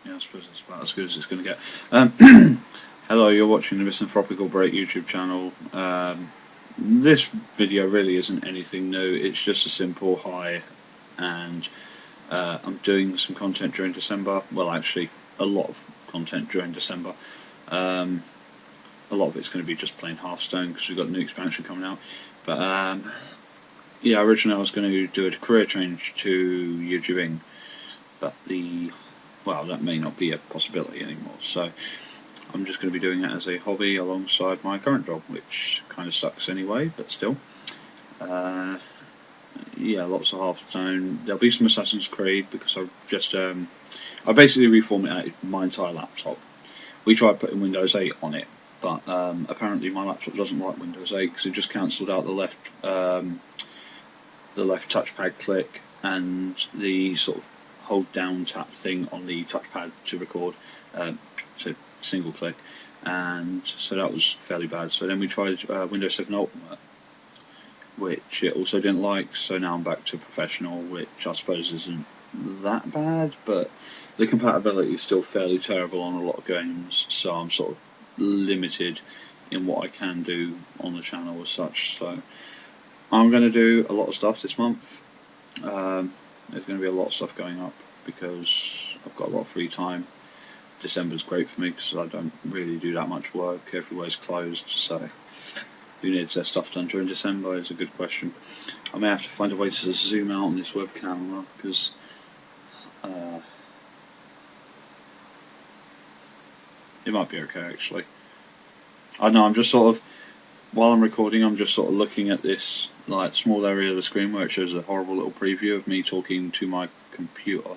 Yeah, I suppose it's about as good as it's going to get. Hello, you're watching the Misanthropical Break YouTube channel. This video really isn't anything new, it's just a simple hi, and I'm doing some content during December. Well, actually, a lot of content during December. A lot of it's going to be just plain Hearthstone because we've got a new expansion coming out. But yeah, originally I was going to do a career change to YouTubing, but that may not be a possibility anymore. So I'm just going to be doing it as a hobby alongside my current job, which kind of sucks anyway, but still. Yeah, lots of Hearthstone. There'll be some Assassin's Creed because I've just I basically reformatted my entire laptop. We tried putting Windows 8 on it, but apparently my laptop doesn't like Windows 8 because it just cancelled out the left touchpad click and the sort of hold down tap thing on the touchpad to record, to single click, and so that was fairly bad. So then we tried Windows 7 Ultimate, which it also didn't like, so now I'm back to Professional, which I suppose isn't that bad, but the compatibility is still fairly terrible on a lot of games, so I'm sort of limited in what I can do on the channel as such. So I'm going to do a lot of stuff this month. There's going to be a lot of stuff going up because I've got a lot of free time. December's great for me because I don't really do that much work. Everywhere's closed, so who needs their stuff done during December is a good question. I may have to find a way to zoom out on this web camera because it might be okay actually. I know, I'm just sort of, while I'm recording, I'm just sort of looking at this like small area of the screen where it shows a horrible little preview of me talking to my computer.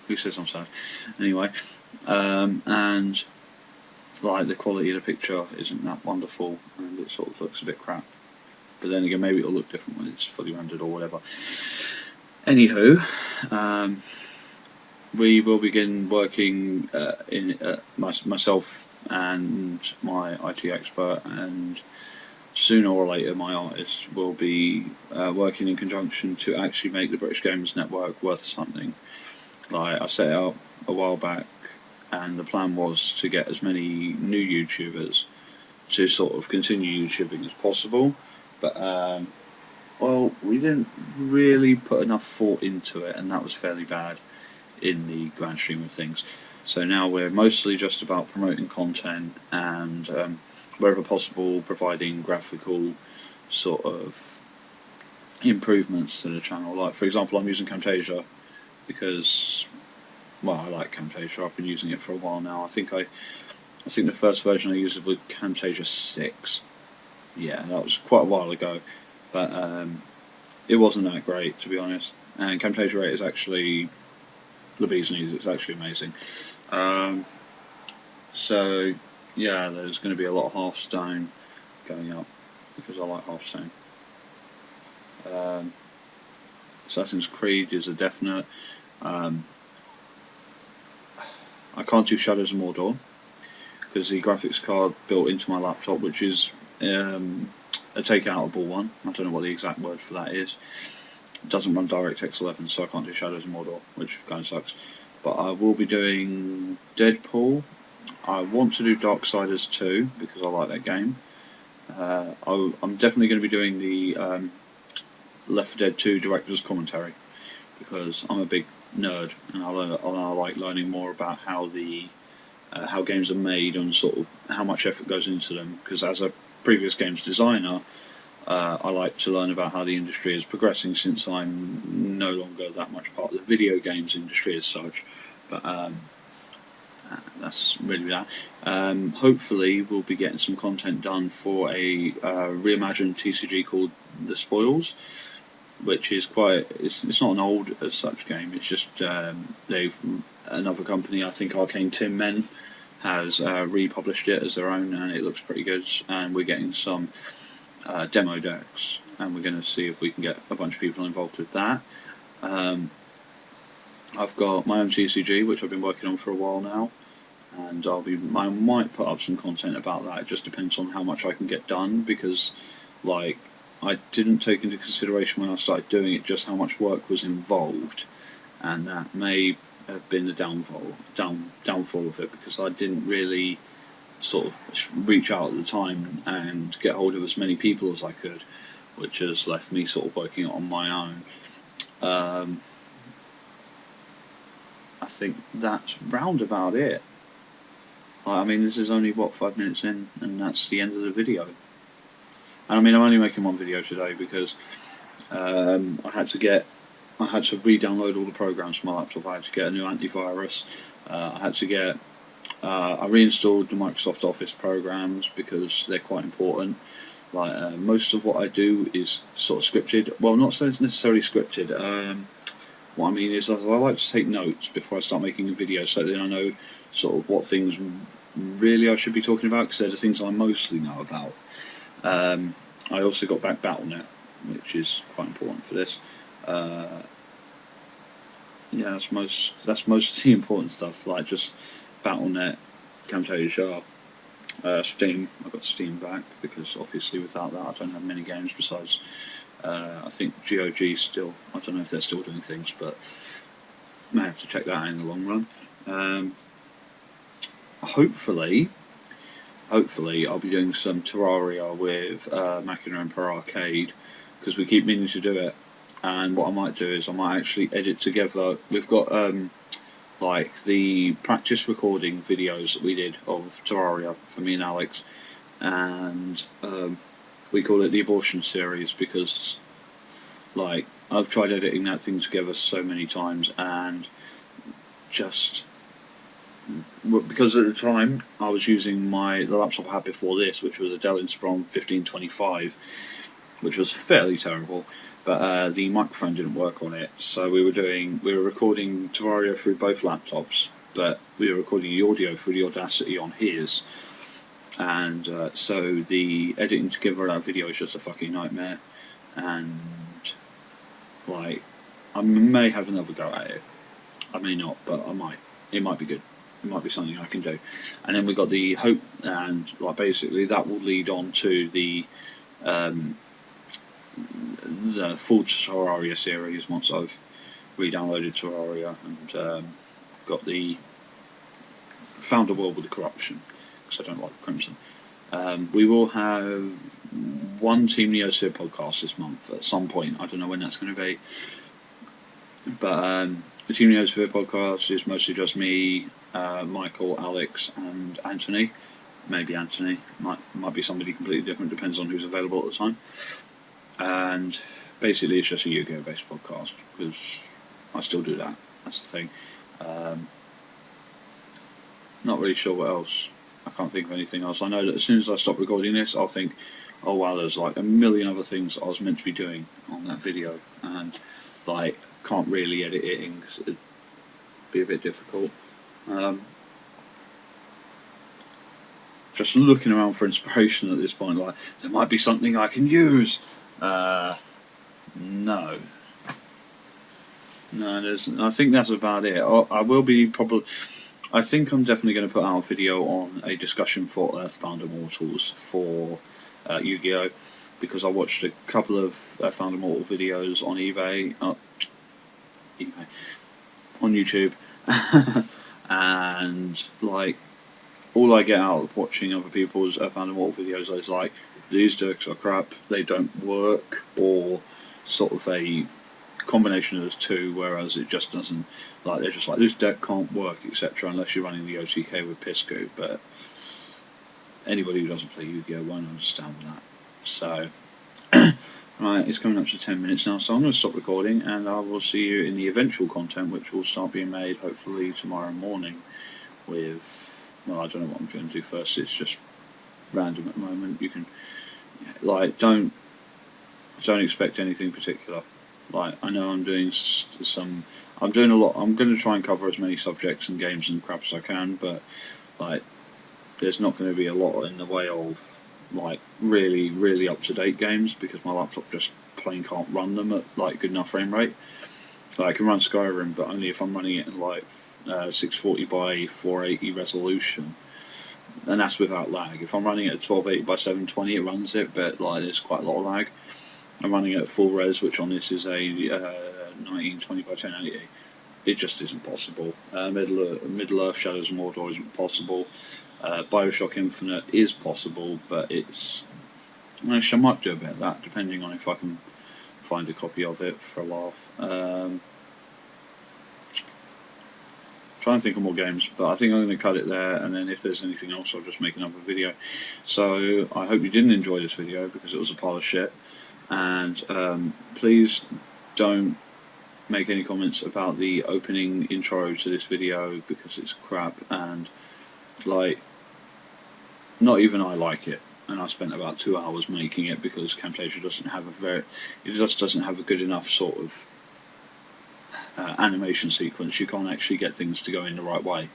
Who says I'm sad? Anyway, and like the quality of the picture isn't that wonderful, and it sort of looks a bit crap. But then again, maybe it'll look different when it's fully rendered or whatever. Anywho, we will begin working myself and my IT expert, and sooner or later my artist will be working in conjunction to actually make the British Games Network worth something. Like, I set it up a while back, and the plan was to get as many new YouTubers to sort of continue YouTubing as possible, but well, we didn't really put enough thought into it, and that was fairly bad in the grand scheme of things. So now we're mostly just about promoting content and wherever possible providing graphical sort of improvements to the channel. Like, for example, I'm using Camtasia because, well, I like Camtasia. I've been using it for a while now. I think the first version I used was Camtasia 6. Yeah, that was quite a while ago, but it wasn't that great, to be honest. And Camtasia 8 is actually the bee's knees. It's actually amazing. So yeah, there's going to be a lot of Hearthstone going up because I like Hearthstone. Assassin's Creed is a definite. I can't do Shadows of Mordor because the graphics card built into my laptop, which is a take-outable one, I don't know what the exact word for that is, doesn't run DirectX 11, so I can't do Shadows of Mordor, which kind of sucks. But I will be doing Deadpool. I want to do Darksiders 2 because I like that game. I'm definitely going to be doing the Left 4 Dead 2 director's commentary because I'm a big nerd and I like learning more about how games are made and sort of how much effort goes into them, because as a previous games designer, I like to learn about how the industry is progressing, since I'm no longer that much part of the video games industry as such. But that's really that. Hopefully we'll be getting some content done for a reimagined TCG called The Spoils, which is it's not an old as such game, it's just another company, I think Arcane Tin Men, has republished it as their own, and it looks pretty good, and we're getting some demo decks, and we're going to see if we can get a bunch of people involved with that. I've got my own TCG, which I've been working on for a while now, and I might put up some content about that. It just depends on how much I can get done, because like, I didn't take into consideration when I started doing it just how much work was involved, and that may have been the downfall of it, because I didn't really sort of reach out at the time and get hold of as many people as I could, which has left me sort of working on my own. I think that's round about it. I mean, this is only, what, 5 minutes in, and that's the end of the video. And I mean, I'm only making one video today because I had to re-download all the programs from my laptop. I had to get a new antivirus. I reinstalled the Microsoft Office programs because they're quite important. Like most of what I do is sort of scripted. Well, not necessarily scripted. What I mean is I like to take notes before I start making a video, so then I know sort of what things really I should be talking about, because they're the things I mostly know about. I also got back Battle.net, which is quite important for this. Yeah, that's most of the important stuff, like just Battle.net, Camtasia, Steam. I got Steam back because obviously without that I don't have many games besides. I think GOG still. I don't know if they're still doing things, but may have to check that out in the long run. Hopefully I'll be doing some Terraria with Machina and Per Arcade, because we keep meaning to do it. And what I might do is I might actually edit together. We've got like the practice recording videos that we did of Terraria for me and Alex, and we call it the abortion series because, like, I've tried editing that thing together so many times, and just because at the time I was using the laptop I had before this, which was a Dell Inspiron 1525, which was fairly terrible, but the microphone didn't work on it, so we were recording Terraria through both laptops, but we were recording the audio through the Audacity on his, and so the editing together of that video is just a fucking nightmare. And like, I may have another go at it, I may not, but I might. It might be good. It might be something I can do. And then we got the hope, and like basically that will lead on to the full Terraria series once I've re-downloaded Terraria and got the found a world with the corruption, because I don't like Crimson. We will have one Team Neosphere podcast this month at some point. I don't know when that's going to be, but the Team Neosphere podcast is mostly just me, Michael, Alex, and Anthony. Maybe Anthony, might be somebody completely different, depends on who's available at the time. And basically it's just a Yu-Gi-Oh based podcast, because I still do that. That's the thing. Not really sure what else. I can't think of anything else. I know that as soon as I stop recording this, I'll think, oh wow, there's like a million other things that I was meant to be doing on that video, and like can't really edit it in because it'd be a bit difficult. Just looking around for inspiration at this point, like there might be something I can use. No, there's. I think that's about it. I will be probably. I think I'm definitely going to put out a video on a discussion for Earthbound Immortals for Yu-Gi-Oh, because I watched a couple of Earthbound Immortal videos on eBay, on YouTube, and like all I get out of watching other people's Earthbound Immortal videos is like, these decks are crap, they don't work, or sort of a combination of the two, whereas it just doesn't, like they're just like, this deck can't work, etc., unless you're running the OTK with Piscu. But anybody who doesn't play Yu-Gi-Oh won't understand that. So right, it's coming up to 10 minutes now, so I'm going to stop recording, and I will see you in the eventual content, which will start being made hopefully tomorrow morning with, well, I don't know what I'm going to do first, it's just random at the moment. You can, like, don't expect anything particular. Like, I know I'm doing a lot. I'm going to try and cover as many subjects and games and crap as I can, but like, there's not going to be a lot in the way of like really, really up-to-date games, because my laptop just plain can't run them at like good enough frame rate. Like, I can run Skyrim, but only if I'm running it in like 640 by 480 resolution, and that's without lag. If I'm running it at 1280 by 720, it runs it, but like there's quite a lot of lag. I'm running it at full res, which on this is a 1920 by 1080, it just isn't possible. Middle Earth Shadows of Mordor isn't possible. Bioshock Infinite is possible, but it's... Actually, I might do a bit of that, depending on if I can find a copy of it for a laugh. Trying to think of more games, but I think I'm going to cut it there, and then if there's anything else I'll just make another video. So I hope you didn't enjoy this video, because it was a pile of shit, and please don't make any comments about the opening intro to this video, because it's crap, and like, not even I like it, and I spent about 2 hours making it, because Camtasia doesn't have it just doesn't have a good enough sort of animation sequence. You can't actually get things to go in the right way,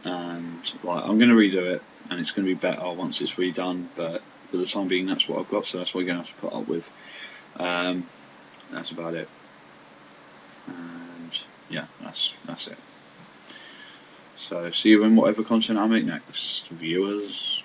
and like, I'm going to redo it, and it's going to be better once it's redone, but for the time being that's what I've got, so that's what you're going to have to put up with. That's about it, and yeah, that's it. So see you in whatever content I make next, viewers.